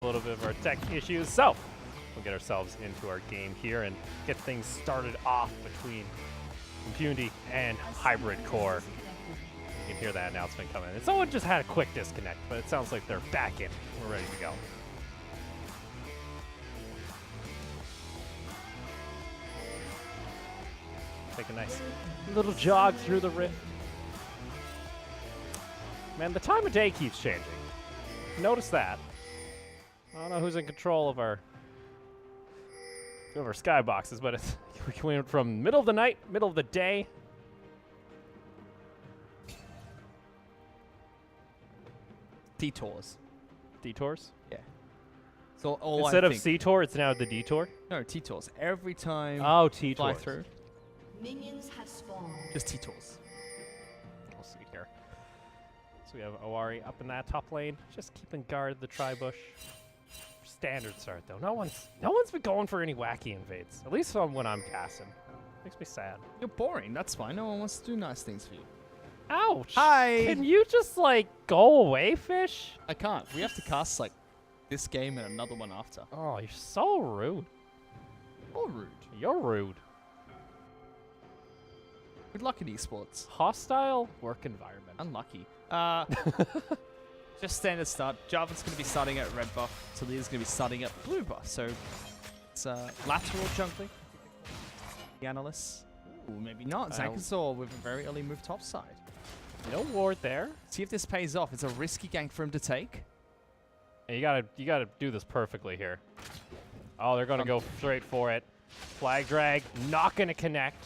little bit of our tech issues. So we'll get ourselves into our game here and get things started off between Impunity and Hybrid Core. You can hear that announcement coming. And someone just had a quick disconnect, but it sounds like they're back in. We're ready to go. Take a nice little jog through the rift. Man, the time of day keeps changing. Notice that. I don't know who's in control of our skyboxes, but it's we went from middle of the night, middle of the day. Detours. Detours? Yeah. So all Instead of C-Tour, it's now the detour? No, T-Tours. Every time Oh, fly T-Tours. through, Minions have spawned. just T-Tours. We'll see here. So we have Owari up in that top lane, just keeping guard the tri-bush. Standard start though. No one's been going for any wacky invades. At least on when I'm casting. Makes me sad. You're boring. That's fine. No one wants to do nice things for you. Ouch! Hi! Can you just like go away, fish? I can't. We have to cast like this game and another one after. Oh, you're so rude. Or rude. You're rude. Good luck in esports. Hostile work environment. Unlucky. Just standard start. Jarvan's going to be starting at red buff. Talia's going to be starting at blue buff. So it's lateral jungling. The analysts. Ooh, maybe not. Zankasaur with a very early move top side. No ward there. See if this pays off. It's a risky gank for him to take. And you gotta do this perfectly here. Oh, they're gonna go straight for it. Flag drag, not gonna connect.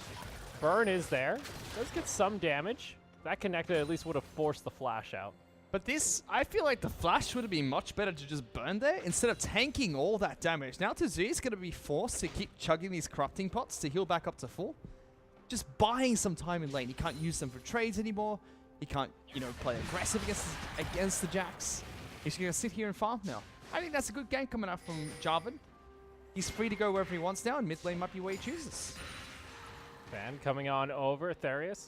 Burn is there. Does get some damage. That connected at least would have forced the flash out. But this, I feel like the flash would have been much better to just burn there instead of tanking all that damage. Now Tzui's going to be forced to keep chugging these corrupting pots to heal back up to full. Just buying some time in lane. He can't use them for trades anymore. He can't, play aggressive against the Jax. He's going to sit here and farm now. I think that's a good gank coming out from Jarvan. He's free to go wherever he wants now, and mid lane might be where he chooses. Fan coming on over, Therius.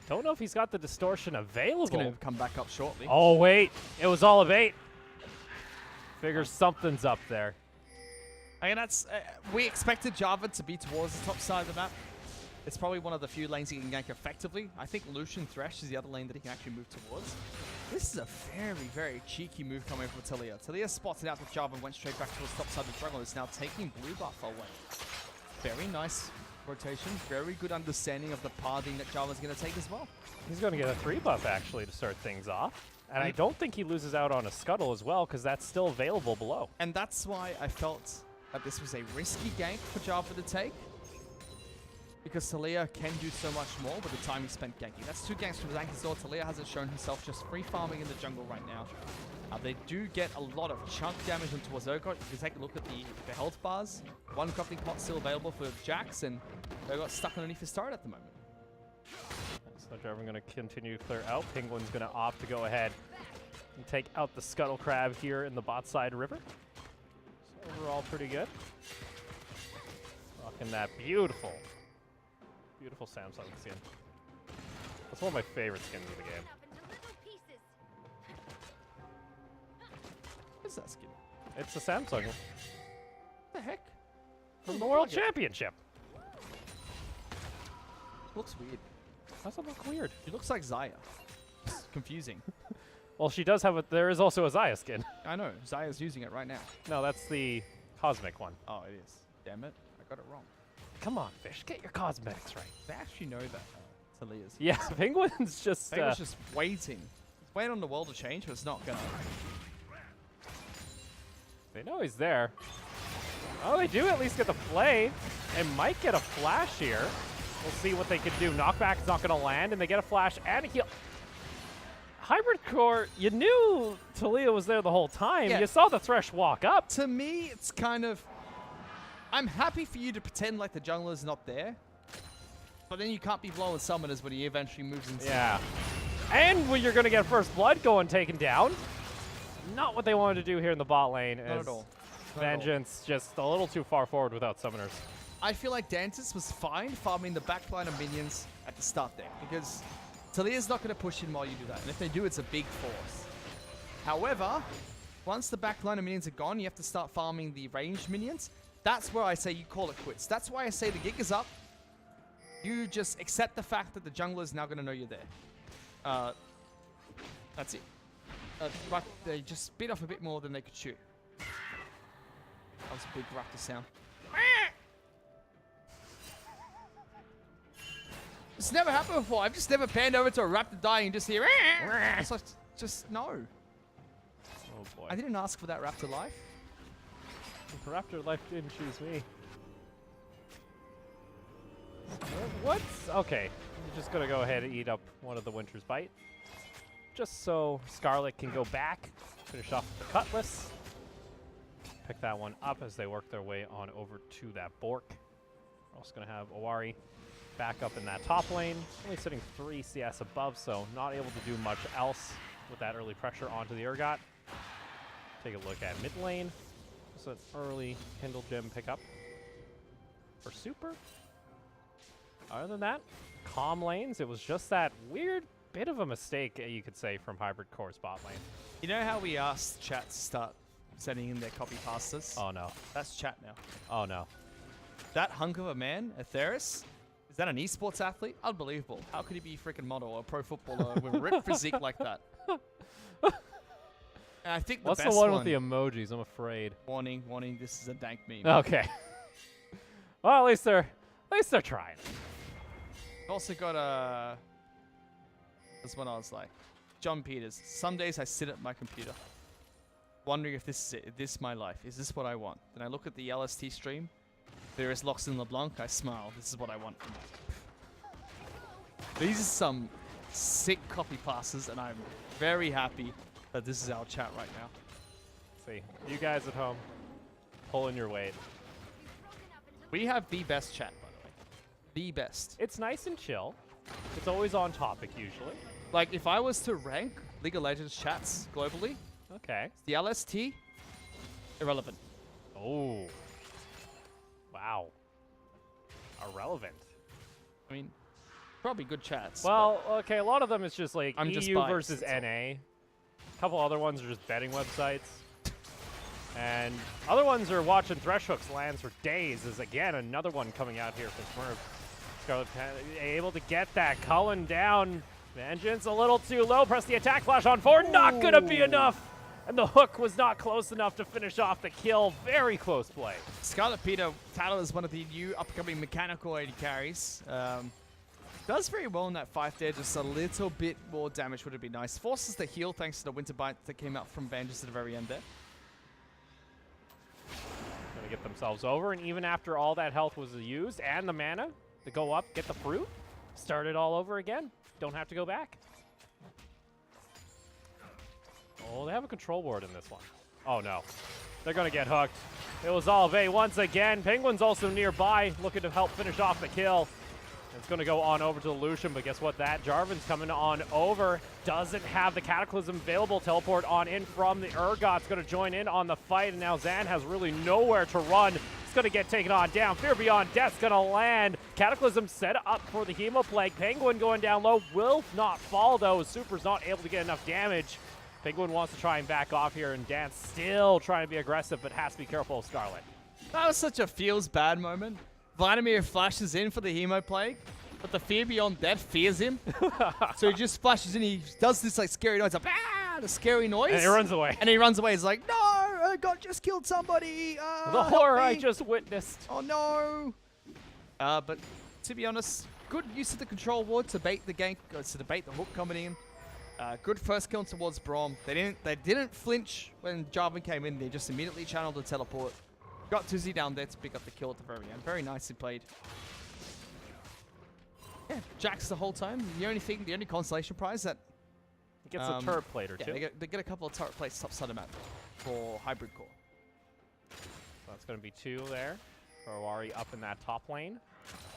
Don't know if he's got the distortion available. He's going to come back up shortly. Oh, wait. It was all a bait. Figure something's up there. I mean, that's... we expected Jarvan to be towards the top side of the map. It's probably one of the few lanes he can gank effectively. I think Lucian Thresh is the other lane that he can actually move towards. This is a very, very cheeky move coming from Talia. Talia spotted out that Jarvan went straight back towards the top side of the jungle. Is now taking blue buff away. Very nice rotation. Very good understanding of the pathing that Jarvan's going to take as well. He's going to get a 3 buff, actually, to start things off. And I don't think he loses out on a scuttle as well, because that's still available below. And that's why I felt that this was a risky gank for Jarvan to take. Because Talia can do so much more with the time he spent ganking. That's 2 ganks from Zankasaur. Talia hasn't shown himself just free farming in the jungle right now. They do get a lot of chunk damage into Urgot. If you take a look at the health bars, 1 crafting pot still available for Jax, and Urgot stuck underneath his turret at the moment. So Jarvan going to continue to clear out. Penguin's going to opt to go ahead and take out the Scuttle Crab here in the bot side river. So overall pretty good. Rocking that beautiful Samsung skin. That's one of my favorite skins of the game. What is that skin? It's a Samsung What the heck? from the World Championship. Looks weird. Doesn't look weird. She looks like Xayah. It's confusing. Well, she does have there is also a Xayah skin. I know. Zaya's using it right now. No, that's the cosmic one. Oh, it is. Damn it. I got it wrong. Come on, Fish. Get your cosmetics right. They actually know that Talia's. Yeah, Penguin's just... Penguin's just waiting. He's waiting on the world to change, but it's not gonna. They know he's there. Oh, they do at least get the play. And might get a flash here. We'll see what they can do. Knockback is not going to land, and they get a flash and a heal. Hybrid Core, you knew Talia was there the whole time. Yeah. You saw the Thresh walk up. To me, it's kind of... I'm happy for you to pretend like the jungler's not there. But then you can't be blowing summoners when he eventually moves into... Yeah. And when you're going to get First Blood going taken down. Not what they wanted to do here in the bot lane. Not at all. Vengeance just a little too far forward without summoners. I feel like Dantis was fine farming the backline of minions at the start there, because Talia's not going to push in while you do that. And if they do, it's a big force. However, once the back line of minions are gone, you have to start farming the ranged minions. That's where I say you call it quits. That's why I say the gig is up. You just accept the fact that the jungler is now going to know you're there. That's it. But they just bit off a bit more than they could chew. That was a big raptor sound. It's never happened before. I've just never panned over to a raptor dying and just hear. It's like, just no. Oh boy. I didn't ask for that raptor life. Raptor life didn't choose me. What's okay? I'm just gonna go ahead and eat up one of the Winter's Bite, just so Scarlet can go back, finish off the Cutlass, pick that one up as they work their way on over to that Bork. We're also gonna have Owari back up in that top lane, only sitting 3 CS above, so not able to do much else with that early pressure onto the Urgot. Take a look at mid lane. Just an early Kindle Gem pickup for Super. Other than that, calm lanes. It was just that weird bit of a mistake, you could say, from Hybrid Core spot lane. You know how we asked chat to start sending in their copy pastas? Oh no. That's chat now. Oh no. That hunk of a man, Atheris, is that an esports athlete? Unbelievable. How could he be a freaking model or a pro footballer with a ripped physique like that? And I think the What's best the one with the emojis? I'm afraid. Warning, warning, this is a dank meme. Okay. Well, at least they're trying. Also got this one I was like, John Peters. Some days I sit at my computer, wondering if this is it. Is this my life? Is this what I want? Then I look at the LST stream. There is Loxin LeBlanc. I smile. This is what I want from it. These are some sick copy passes, and I'm very happy that this is our chat right now. See, you guys at home, pulling your weight. We have the best chat, by the way. The best. It's nice and chill. It's always on topic usually. Like, if I was to rank League of Legends chats globally, Okay. the LST, irrelevant. Oh. Wow. Irrelevant. I mean, probably good chats. Well, okay, a lot of them is just like I'm EU just biased, versus that's all. NA. A couple other ones are just betting websites. And other ones are watching Threshhooks lands for days. Is again another one coming out here from Smurf. Scarlet able to get that Cullen down. Vengeance a little too low. Press the attack flash on forward. Not gonna be enough. And the hook was not close enough to finish off the kill. Very close play. Scarlet Peter Tattle is one of the new upcoming mechanical AD carries. Does very well in that fight there. Just a little bit more damage would have been nice. Forces the heal thanks to the Winter Bite that came out from Vengeance at the very end there. Gonna get themselves over, and even after all that health was used and the mana to go up, get the fruit, start it all over again. Don't have to go back. Oh, they have a control ward in this one. Oh no, they're gonna get hooked. It was all Vay once again. Penguin's also nearby, looking to help finish off the kill. It's going to go on over to the Lucian, but guess what? That Jarvan's coming on over. Doesn't have the Cataclysm available. Teleport on in from the Urgot's going to join in on the fight, and now Zan has really nowhere to run. He's going to get taken on down. Fear Beyond Death's going to land. Cataclysm set up for the Hemoplague. Penguin going down low. Will not fall, though. Super's not able to get enough damage. Penguin wants to try and back off here, and Dance still trying to be aggressive, but has to be careful of Scarlet. That was such a feels bad moment. Vladimir flashes in for the Hemoplague, but the Fear Beyond Death fears him. So he just flashes in, he does this like scary noise, like, ah, the scary noise. And he runs away. And he runs away. He's like, no, God just killed somebody. The horror help I me." just witnessed. Oh no. But to be honest, good use of the control ward to bait the gank, to bait the hook coming in. Good first kill towards Braum. They didn't flinch when Jarvan came in. They just immediately channeled the teleport. Got Tuzi down there to pick up the kill at the very end. Very nicely played. Yeah, Jax the whole time. The only consolation prize that He gets a turret plate or two. they get a couple of turret plates top side of map for Hybrid Core. So that's going to be 2 there for Owari up in that top lane.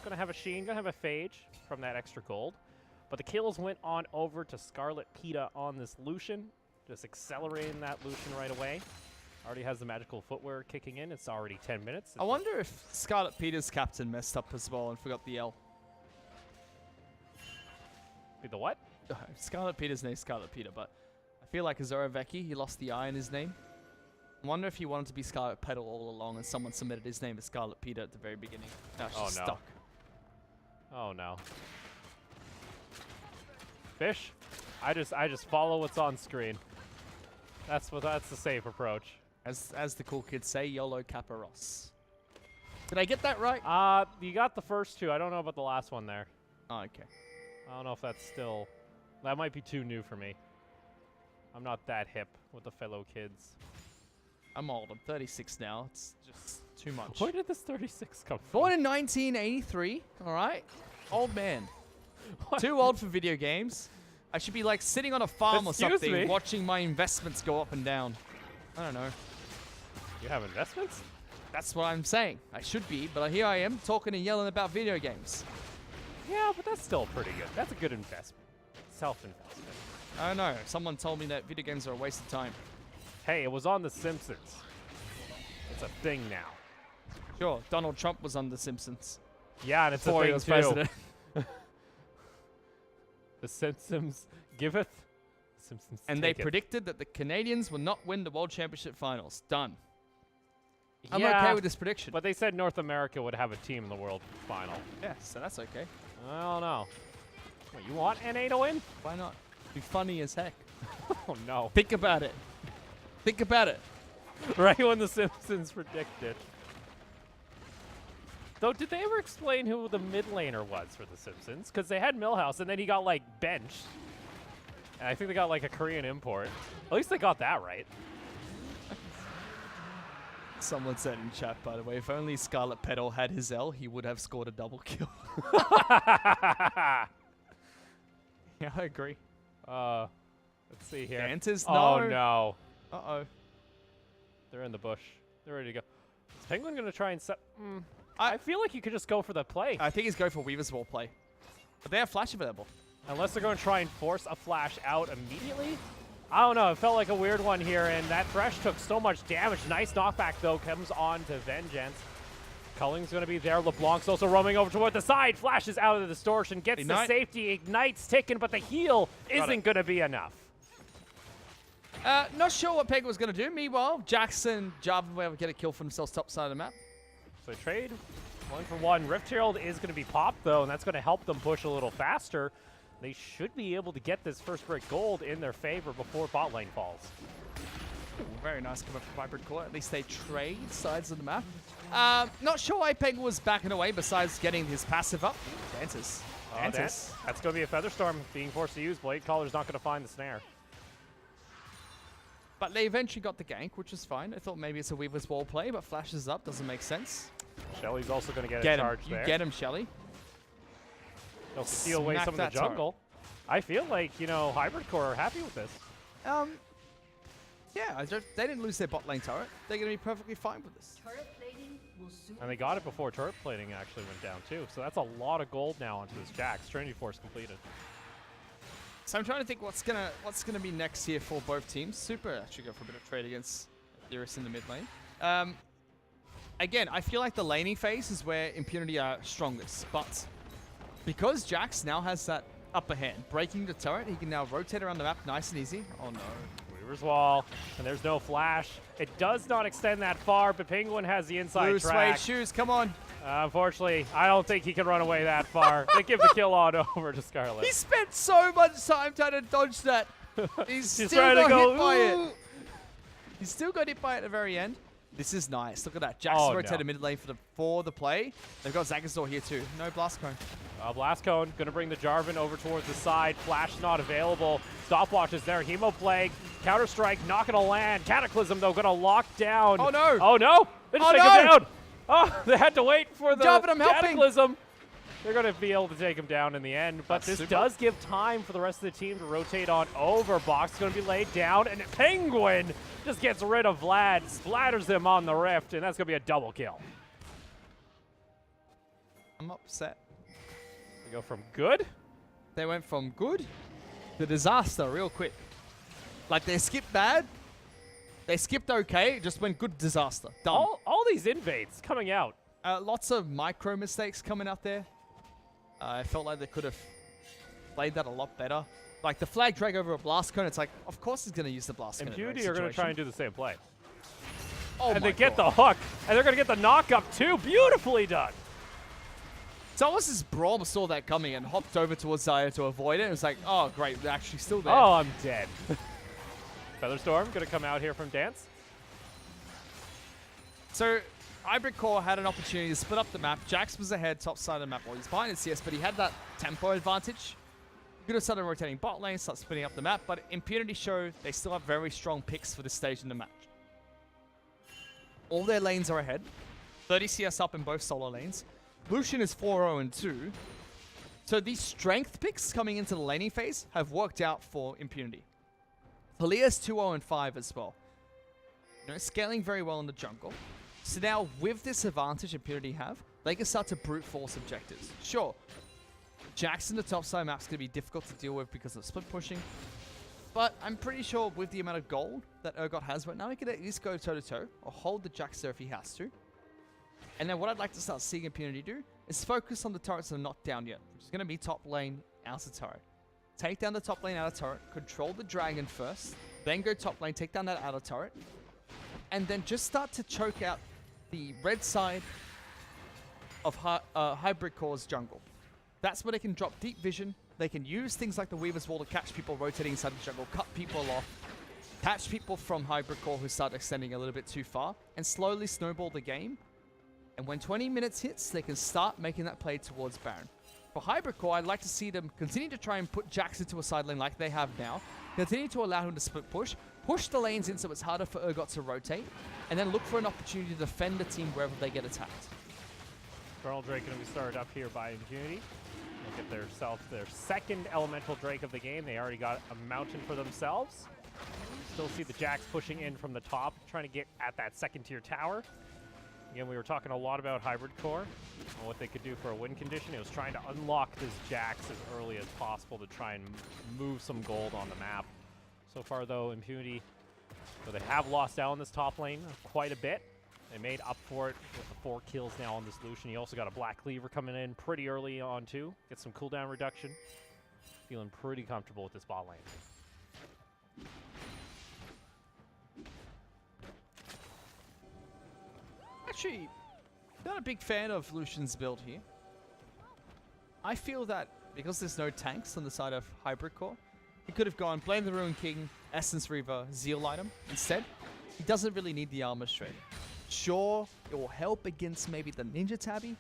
Going to have a Sheen, going to have a Phage from that extra gold. But the kills went on over to Scarlet Peta on this Lucian. Just accelerating that Lucian right away. Already has the magical footwear kicking in. It's already 10 minutes. I wonder if Scarlet Peter's captain messed up as well and forgot the L. The what? Scarlet Peter's name is Scarlet Peter, but I feel like Azora Vecchi, he lost the I in his name. I wonder if he wanted to be Scarlet Petal all along and someone submitted his name as Scarlet Peter at the very beginning. Now it's just no. stuck. Oh no. Fish? I just follow what's on screen. That's the safe approach. As the cool kids say, YOLO Caparos. Did I get that right? You got the first two. I don't know about the last one there. Oh, okay. I don't know if that's still... That might be too new for me. I'm not that hip with the fellow kids. I'm old. I'm 36 now. It's just too much. Where did this 36 come from? Born in 1983. All right. Old man. Too old for video games. I should be like sitting on a farm or Excuse something me? watching my investments go up and down. I don't know. You have investments? That's what I'm saying. I should be, but here I am talking and yelling about video games. Yeah, but that's still pretty good. That's a good investment. Self-investment. I don't know. Someone told me that video games are a waste of time. Hey, it was on The Simpsons. It's a thing now. Sure, Donald Trump was on The Simpsons Yeah, and it's before a he thing was too. president. The Simpsons giveth. Simpsons And they taketh. predicted that the Canadians would not win the World Championship Finals. Done. I'm Yeah, okay with this prediction. but they said North America would have a team in the World Final. Yeah, so that's okay. I don't know. What, you want NA to win? Why not? Be funny as heck. Oh no. Think about it. Think about it. Right when the Simpsons predicted. Though, did they ever explain who the mid laner was for the Simpsons? Because they had Millhouse, and then he got, like, benched. And I think they got, like, a Korean import. At least they got that right. Someone said in chat, by the way, if only Scarlet Petal had his L, he would have scored a double kill. Yeah, I agree. Let's see here. Dantas? Oh, No. no. Uh-oh. They're in the bush. They're ready to go. Is Penguin going to try and set... I feel like you could just go for the play. I think he's going for Weaver's Wall play. But they have flash available. Unless they're going to try and force a flash out immediately. I don't know. It felt like a weird one here, and that Thresh took so much damage. Nice knockback, though, comes on to Vengeance. Culling's going to be there. LeBlanc's also roaming over toward the side. Flashes out of the distortion, gets the safety, ignites ticking, but the heal isn't going to be enough. Not sure what Peg was going to do. Meanwhile, Jackson, Java were able to get a kill for themselves top side of the map. So trade 1-for-1. Rift Herald is going to be popped, though, and that's going to help them push a little faster. They should be able to get this first break gold in their favor before bot lane falls. Ooh, very nice coming from Vibrant Core. At least they trade sides of the map. Not sure why Peg was backing away besides getting his passive up. Dantas. That's going to be a Featherstorm being forced to use. Blade Caller's not going to find the snare. But they eventually got the gank, which is fine. I thought maybe it's a Weaver's Wall play, but flashes up doesn't make sense. Shelly's also going to get a Get him. charge You there. get him, Shelly. They'll steal away Smack some of the that turret. jungle. I feel like, you know, Hybrid Core are happy with this. Yeah, they didn't lose their bot lane turret. They're going to be perfectly fine with this. Turret plating will soon. And they got it before turret plating actually went down, too. So that's a lot of gold now onto this Jax. Trinity Force completed. So I'm trying to think what's gonna be next here for both teams. Super actually go for a bit of trade against Theris in the mid lane. Again, I feel like the laning phase is where Impunity are strongest, but because Jax now has that upper hand, breaking the turret, he can now rotate around the map nice and easy. Oh no. Weaver's Wall, and there's no flash. It does not extend that far, but Penguin has the inside Blue track. suede shoes, come on. Unfortunately, I don't think he can run away that far. They give the kill on over to Scarlet. He spent so much time trying to dodge that. He's He's still trying to got go, hit by "Ooh." it. He still got hit by it at the very end. This is nice. Look at that. Jax Oh, rotated no. mid lane for the play. They've got Zagazor here too. No blast cone. Blast Cone going to bring the Jarvan over towards the side. Flash not available. Stopwatch is there. Hemo Plague. Counter Strike not going to land. Cataclysm, though, going to lock down. Oh, no. Oh, no. They just Oh, take no. him down. Oh, they had to wait for the Jarvan, I'm helping. Cataclysm. They're going to be able to take him down in the end. But That's this super. does give time for the rest of the team to rotate on over. Box is going to be laid down. And Penguin just gets rid of Vlad. Splatters him on the Rift. And that's going to be a double kill. I'm upset. We go from good. They went from good to disaster real quick. Like they skipped bad. They skipped okay. Just went good disaster. Done. All these invades coming out. Lots of micro mistakes coming out there. I felt like they could have played that a lot better. Like the flag drag over a blast cone, it's like, of course he's going to use the blast cone. Impunity are going to try and do the same play. Oh and my they get God. the hook, and they're going to get the knock up too. Beautifully done. It's almost as Braum saw that coming and hopped over towards Zaya to avoid it. It was like, oh, great, they're actually still there. Oh, I'm dead. Featherstorm going to come out here from Dance. So, Hybrid Core had an opportunity to split up the map. Jax was ahead, top side of the map. Well, he's behind his CS, but he had that tempo advantage. He could have started rotating bot lane, start splitting up the map, but Impunity showed they still have very strong picks for this stage in the match. All their lanes are ahead. 30 CS up in both solo lanes. Lucian is 4-0-2. So these strength picks coming into the laning phase have worked out for Impunity. Thalia's 2-0-5 as well. You know, scaling very well in the jungle. So now, with this advantage Impunity have, they can start to brute force objectives. Sure, Jax in the top side map's going to be difficult to deal with because of split pushing. But I'm pretty sure with the amount of gold that Urgot has right now, he could at least go toe-to-toe or hold the Jax there if he has to. And then what I'd like to start seeing Impunity do is focus on the turrets that are not down yet, which is going to be top lane, outer turret. Take down the top lane, outer turret, control the dragon first, then go top lane, take down that outer turret, and then just start to choke out the red side of Hybrid Core's jungle. That's where they can drop deep vision. They can use things like the Weaver's Wall to catch people rotating inside the jungle, cut people off, catch people from Hybrid Core who start extending a little bit too far, and slowly snowball the game. And when 20 minutes hits, they can start making that play towards Baron. For Hybrid Core, I'd like to see them continue to try and put Jax into a side lane like they have now, continue to allow him to split push the lanes in so it's harder for Urgot to rotate, and then look for an opportunity to defend the team wherever they get attacked. Colonel Drake going to be started up here by Impunity. They'll get their second elemental Drake of the game. They already got a mountain for themselves. Still see the Jax pushing in from the top, trying to get at that second tier tower. Again, we were talking a lot about Hybrid Core and what they could do for a win condition. It was trying to unlock this Jax as early as possible to try and move some gold on the map. So far, though, Impunity, they have lost out on this top lane quite a bit. They made up for it with the 4 kills now on this Lucian. You also got a Black Cleaver coming in pretty early on, too. Get some cooldown reduction. Feeling pretty comfortable with this bot lane. Actually, not a big fan of Lucian's build here. I feel that because there's no tanks on the side of Hybrid Core, he could have gone Blame the Ruin King, Essence Reaver, Zeal item. Instead, he doesn't really need the Armor Shred. Sure, it will help against maybe the Ninja Tabby,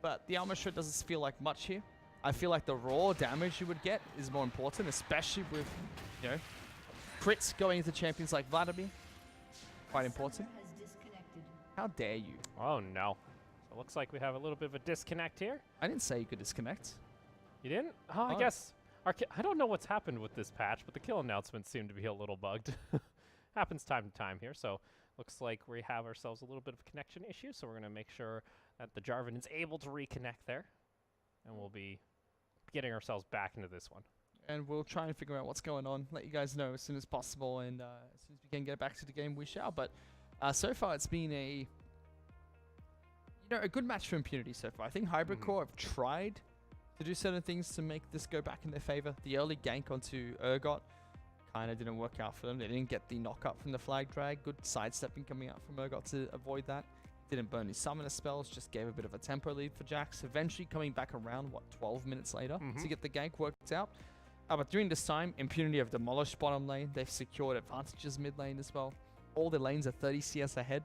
but the Armor Shred doesn't feel like much here. I feel like the raw damage you would get is more important, especially with, you know, crits going into champions like Vladimir. Quite important. How dare you? Oh, no. So it looks like we have a little bit of a disconnect here. I didn't say you could disconnect. You didn't? Oh, I guess. I don't know what's happened with this patch, but the kill announcements seem to be a little bugged. Happens time to time here, so looks like we have ourselves a little bit of a connection issue, so we're going to make sure that the Jarvan is able to reconnect there, and we'll be getting ourselves back into this one. And we'll try and figure out what's going on, let you guys know as soon as possible, and as soon as we can get back to the game, we shall. But so far, it's been a good match for Impunity so far. I think Hybrid Core have tried to do certain things to make this go back in their favor. The early gank onto Urgot kind of didn't work out for them. They didn't get the knock-up from the flag drag. Good sidestepping coming out from Urgot to avoid that. Didn't burn his summoner spells, just gave a bit of a tempo lead for Jax. Eventually coming back around, 12 minutes later to get the gank worked out. But during this time, Impunity have demolished bottom lane. They've secured advantages mid lane as well. All their lanes are 30 CS ahead.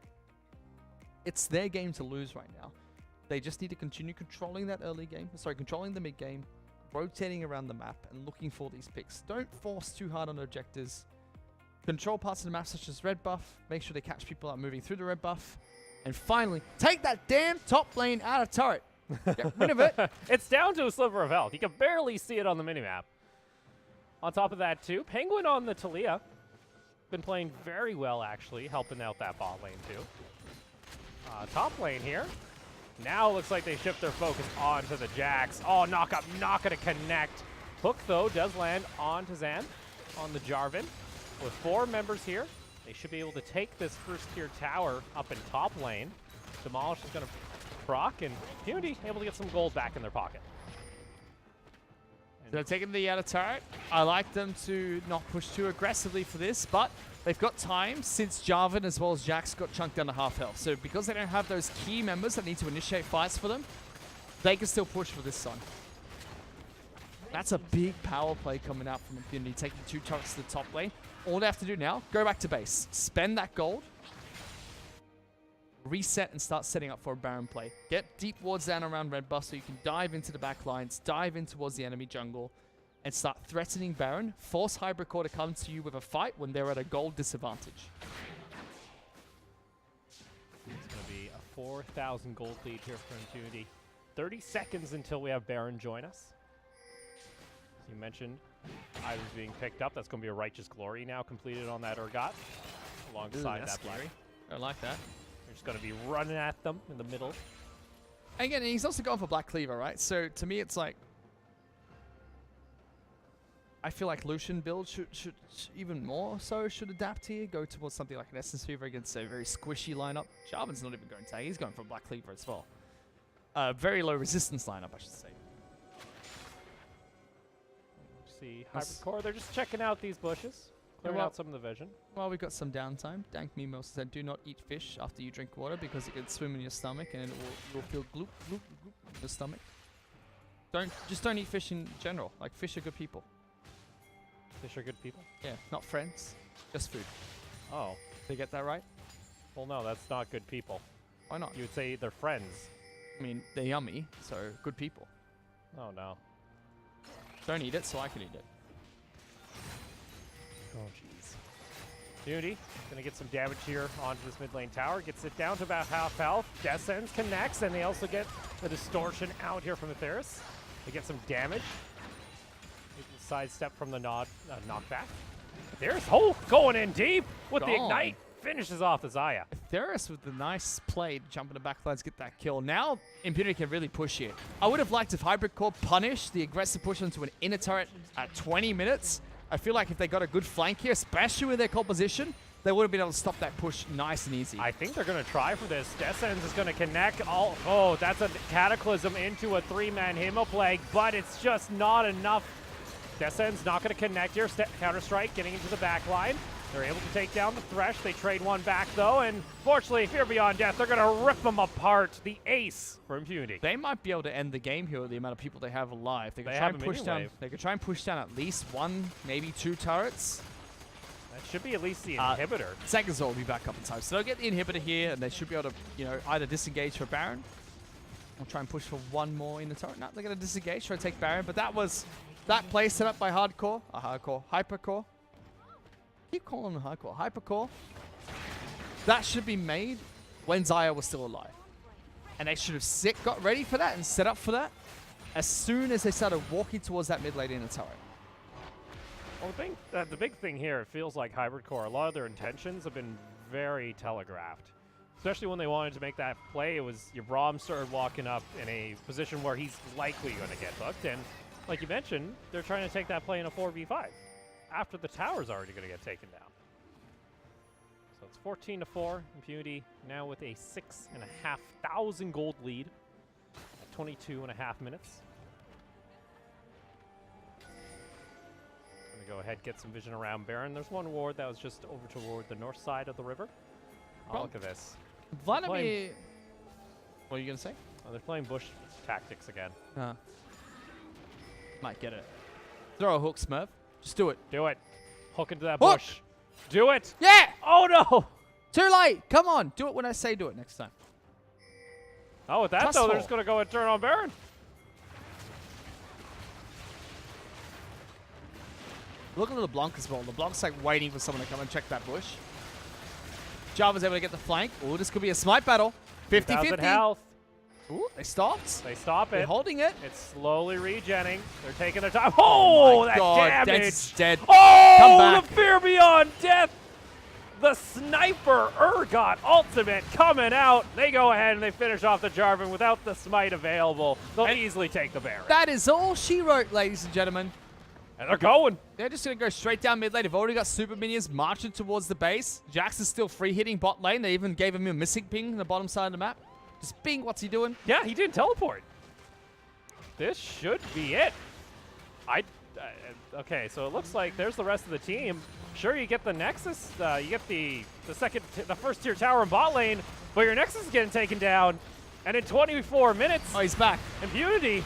It's their game to lose right now. They just need to continue controlling that early game. Sorry, controlling the mid game, rotating around the map, and looking for these picks. Don't force too hard on objectives. Control parts of the map such as red buff. Make sure they catch people out moving through the red buff. And finally, take that damn top lane out of turret. Get rid of it. It's down to a sliver of health. You can barely see it on the minimap. On top of that, too, Penguin on the Talia. Been playing very well, actually, helping out that bot lane, too. Top lane here. Now looks like they shift their focus onto the Jax. Oh, knock up, not going to connect. Hook, though, does land onto Zan on the Jarvan. With 4 members here, they should be able to take this first tier tower up in top lane. Demolish is going to proc, and Impunity able to get some gold back in their pocket. They're taking the outer turret. I like them to not push too aggressively for this, but They've got time since Jarvan as well as Jax got chunked down to half health. So because they don't have those key members that need to initiate fights for them, they can still push for this Sun. That's a big power play coming out from Infinity, taking 2 turrets to the top lane. All they have to do now, go back to base, spend that gold, reset and start setting up for a Baron play. Get deep wards down around red buff so you can dive into the back lines, dive in towards the enemy jungle, and start threatening Baron. Force Hybrid Core to come to you with a fight when they're at a gold disadvantage. It's going to be a 4,000 gold lead here for Infinity. 30 seconds until we have Baron join us. As you mentioned, Ivy's being picked up. That's going to be a Righteous Glory now completed on that Urgot alongside that Black. I like that. You're just going to be running at them in the middle. And again, he's also going for Black Cleaver, right? So to me, it's like, I feel like Lucian build should even more so should adapt here. Go towards something like an Essence Fever against a very squishy lineup. Jarvan's not even going tag. He's going for Black Cleaver as well. Very low resistance lineup, I should say. See Hybrid Core. They're just checking out these bushes, clearing out some of the vision. Well, we got some downtime. Dank Meme also said, do not eat fish after you drink water because it can swim in your stomach and you'll feel gloop, gloop, gloop in your stomach. Just don't eat fish in general. Like, fish are good people. Fish are good people? Yeah, not friends, just food. Oh. Did I get that right? Well, no, that's not good people. Why not? You would say they're friends. I mean, they're yummy, so good people. Oh, no. Don't eat it, so I can eat it. Oh, jeez. Unity gonna get some damage here onto this mid lane tower. Gets it down to about half health. Descends, connects, and they also get the distortion out here from Atheris. They get some damage. They can sidestep from the knockback. There's Hulk going in deep with the ignite. Finishes off the Xayah. Atheris with the nice play to jump in the back lines, get that kill. Now, Impunity can really push here. I would have liked if Hybrid Core punished the aggressive push into an inner turret at 20 minutes. I feel like if they got a good flank here, especially with their composition, they would have been able to stop that push nice and easy. I think they're going to try for this. Descends is going to connect. Oh, that's a Cataclysm into a 3-man Himoplague, but it's just not enough. Descends not going to connect here. Counter-strike getting into the back line. They're able to take down the Thresh. They trade one back, though, and fortunately, Fear Beyond Death, they're going to rip them apart. The ace for Impunity. They might be able to end the game here with the amount of people they have alive. They could try and push down. They could try and push down at least 1, maybe 2 turrets. That should be at least the inhibitor. Zagazor will be back up in time. So they'll get the inhibitor here, and they should be able to, either disengage for Baron or try and push for 1 more in the turret. No, they're going to disengage, try to take Baron, but that play set up by Hypercore. Keep calling them hardcore. Hypercore. That should be made when Xayah was still alive. And they should have got ready for that and set up for that as soon as they started walking towards that mid lane in the turret. Well, the big thing here, it feels like Hybrid Core, a lot of their intentions have been very telegraphed. Especially when they wanted to make that play, it was your Braum started walking up in a position where he's likely going to get hooked. And like you mentioned, they're trying to take that play in a 4v5. After the tower's already going to get taken down. So it's 14-4. Impunity now with a 6,500 gold lead at 22.5 minutes. Going to go ahead, get some vision around Baron. There's one ward that was just over toward the north side of the river. Oh, look at this. Vladimir. What are you going to say? Oh, they're playing bush tactics again. Might get it. Throw a hook, Smurf. Just do it. Do it. Hook into that bush. Do it. Yeah. Oh, no. Too late. Come on. Do it when I say do it next time. Oh, with that, though, they're just going to go and turn on Baron. Look at the LeBlanc as well. LeBlanc's like waiting for someone to come and check that bush. Java's able to get the flank. Oh, this could be a smite battle. 50-50. Health. Ooh, they stopped. They stop it. They're holding it. It's slowly regenning. They're taking their time. Oh, that God, damage. That's dead. Oh, come back. The Fear Beyond Death. The Sniper Urgot ultimate coming out. They go ahead and they finish off the Jarvan without the smite available. They'll easily take the Baron. That is all she wrote, ladies and gentlemen. And they're going. They're just going to go straight down mid lane. They've already got super minions marching towards the base. Jax is still free hitting bot lane. They even gave him a missing ping on the bottom side of the map. Just ping, what's he doing? Yeah, he didn't teleport. This should be it. Okay, so it looks like there's the rest of the team. Sure, you get the Nexus, you get the first tier tower in bot lane, but your Nexus is getting taken down. And in 24 minutes, Oh, he's back. Impunity,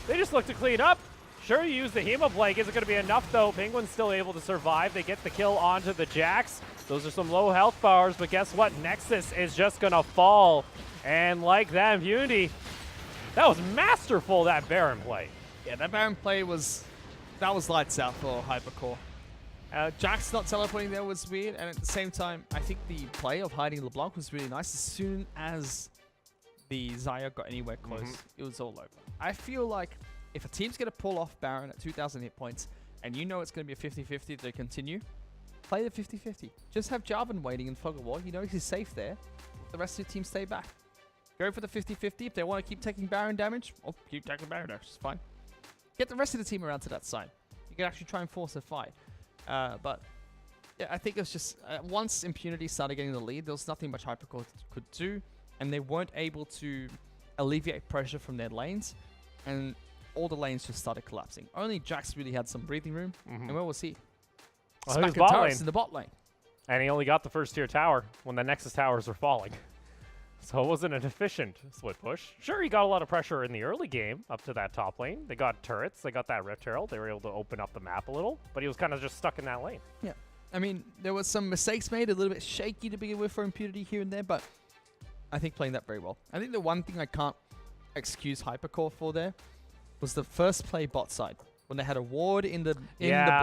they just look to clean up. Sure, you use the Hemoplague. Is it going to be enough, though? Penguin's still able to survive. They get the kill onto the Jax. Those are some low health bars, but guess what? Nexus is just going to fall. And like that, Impunity, that was masterful, that Baron play. Yeah, that Baron play was lights out for Hypercore. Jax not teleporting there was weird, and at the same time, I think the play of hiding LeBlanc was really nice. As soon as the Xayah got anywhere close, it was all over. I feel like if a team's going to pull off Baron at 2,000 hit points, and you know it's going to be a 50-50 to continue, play the 50-50. Just have Jarvan waiting in Fog of War. You know he's safe there. The rest of the team stay back. Go for the 50-50. If they want to keep taking Baron damage, keep taking Baron damage. It's fine. Get the rest of the team around to that side. You can actually try and force a fight. But yeah, I think it was just once Impunity started getting the lead, there was nothing much Hypercore could do, and they weren't able to alleviate pressure from their lanes, and all the lanes just started collapsing. Only Jax really had some breathing room, and where was he? Well, he was Smacking bot turrets lane. in the bot lane. And he only got the first tier tower when the Nexus towers were falling. So it wasn't an efficient split push. Sure, he got a lot of pressure in the early game up to that top lane. They got turrets. They got that Rift Herald. They were able to open up the map a little, but he was kind of just stuck in that lane. Yeah. I mean, there was some mistakes made, a little bit shaky to begin with for Impunity here and there, but I think playing that very well. I think the one thing I can't excuse Hypercore for there was the first play bot side, when they had a ward in the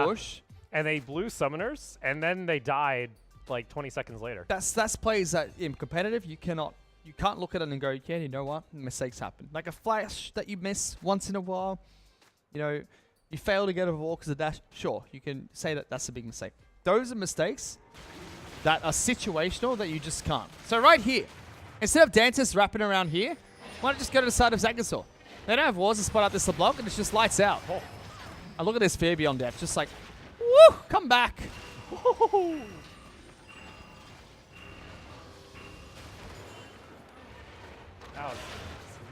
bush. And they blew summoners, and then they died like 20 seconds later. That's plays that in competitive you can't look at it and go, yeah, you know what, mistakes happen. Like a flash that you miss once in a while, you know, you fail to get a wall because of dash. Sure, you can say that that's a big mistake. Those are mistakes that are situational that you just can't. So right here, instead of Dantis wrapping around here, why not just go to the side of Zagasaur? They don't have walls to spot out this LeBlanc, and it's just lights out. Oh. And look at this Fear Beyond Death, just like, woo, come back. That was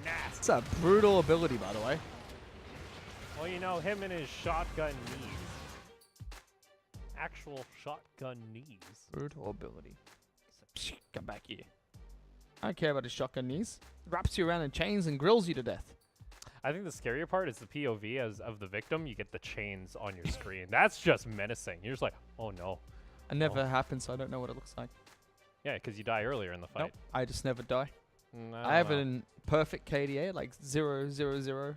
nasty. It's a brutal ability, by the way. Well, you know, him and his shotgun knees. Actual shotgun knees. Brutal ability. So, come back here. I don't care about his shotgun knees. Wraps you around in chains and grills you to death. I think the scarier part is the POV of the victim. You get the chains on your screen. That's just menacing. You're just like, oh no. It never happened, so I don't know what it looks like. Yeah, because you die earlier in the fight. Nope, I just never die. I have it in perfect KDA, like 0-0-0.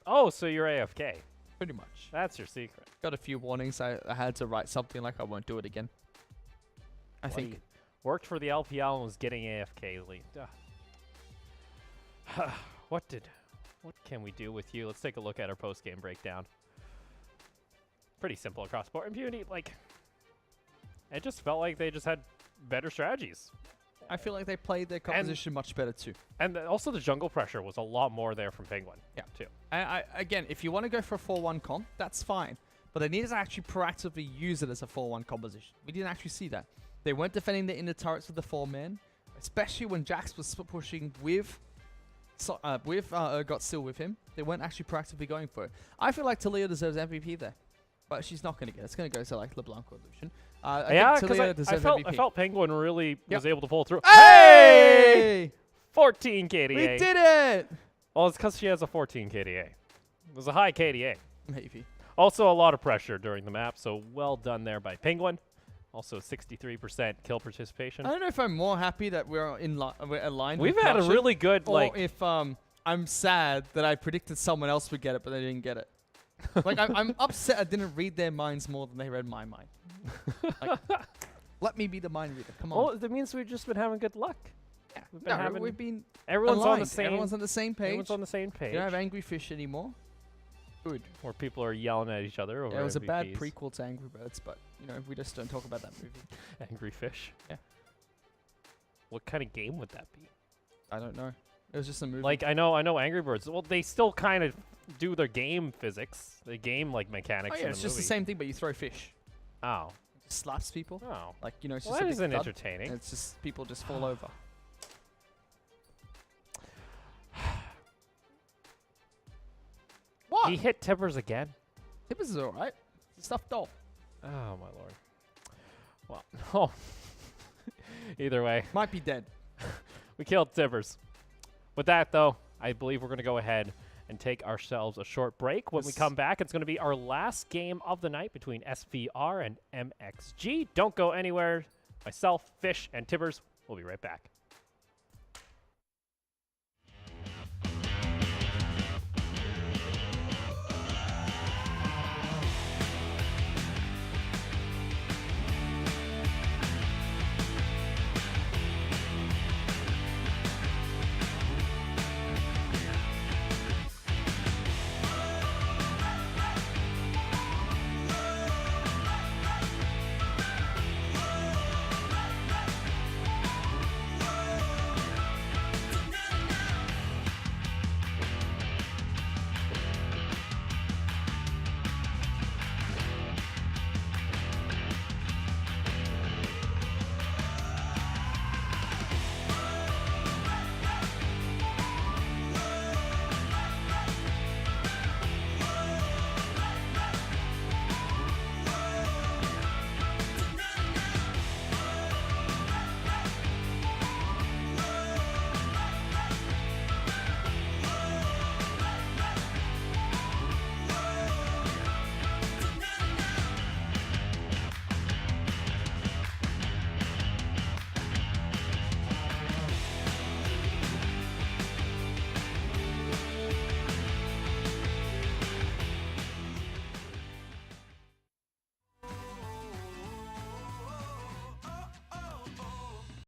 Oh, so you're AFK. Pretty much. That's your secret. Got a few warnings. I had to write something like I won't do it again. I think. He worked for the LPL and was getting AFK lead. What can we do with you? Let's take a look at our post-game breakdown. Pretty simple across board. Impunity, like, it just felt like they just had better strategies. I feel like they played their composition much better too. And also the jungle pressure was a lot more there from Penguin. Yeah. Too. Again, if you want to go for a 4-1 comp, that's fine. But they needed to actually proactively use it as a 4-1 composition. We didn't actually see that. They weren't defending the inner turrets with the 4-man, especially when Jax was split pushing with Urgot still with him. They weren't actually proactively going for it. I feel like Talia deserves MVP there. But she's not going to get it. It's going to go to like LeBlanc or Lucian. Yeah, because I felt Penguin really was able to pull through. Hey! 14 KDA. We did it! Well, it's because she has a 14 KDA. It was a high KDA. Maybe. Also, a lot of pressure during the map, so well done there by Penguin. Also, 63% kill participation. I don't know if I'm more happy that we're aligned. We've had a really good, or if I'm sad that I predicted someone else would get it, but they didn't get it. Like, I'm upset I didn't read their minds more than they read my mind. Like, let me be the mind reader. Come on. Well, that means we've just been having good luck. Yeah. We've been everyone's aligned. on the same. Everyone's on the same page. Everyone's on the same page. You don't have angry fish anymore. Good. Where people are yelling at each other over Yeah, it was MVPs. a bad prequel to Angry Birds, but you know we just don't talk about that movie. Angry Fish. Yeah. What kind of game would that be? I don't know. It was just a movie. Like I know Angry Birds. Well, they still kind of do their game physics, the game like mechanics. Oh yeah, in it's the just movie. the same thing, but you throw fish. Oh. It just slaps people. Oh. Like you know, it's Well, just that a isn't big thud, entertaining. and it's just people just fall over. He hit Tibbers again. Tibbers is alright. Stuffed doll. Oh, my lord. Well, oh. Either way, Might be dead. we killed Tibbers. With that, though, I believe we're going to go ahead and take ourselves a short break. When we come back, it's going to be our last game of the night between SVR and MXG. Don't go anywhere. Myself, Fish, and Tibbers will be right back.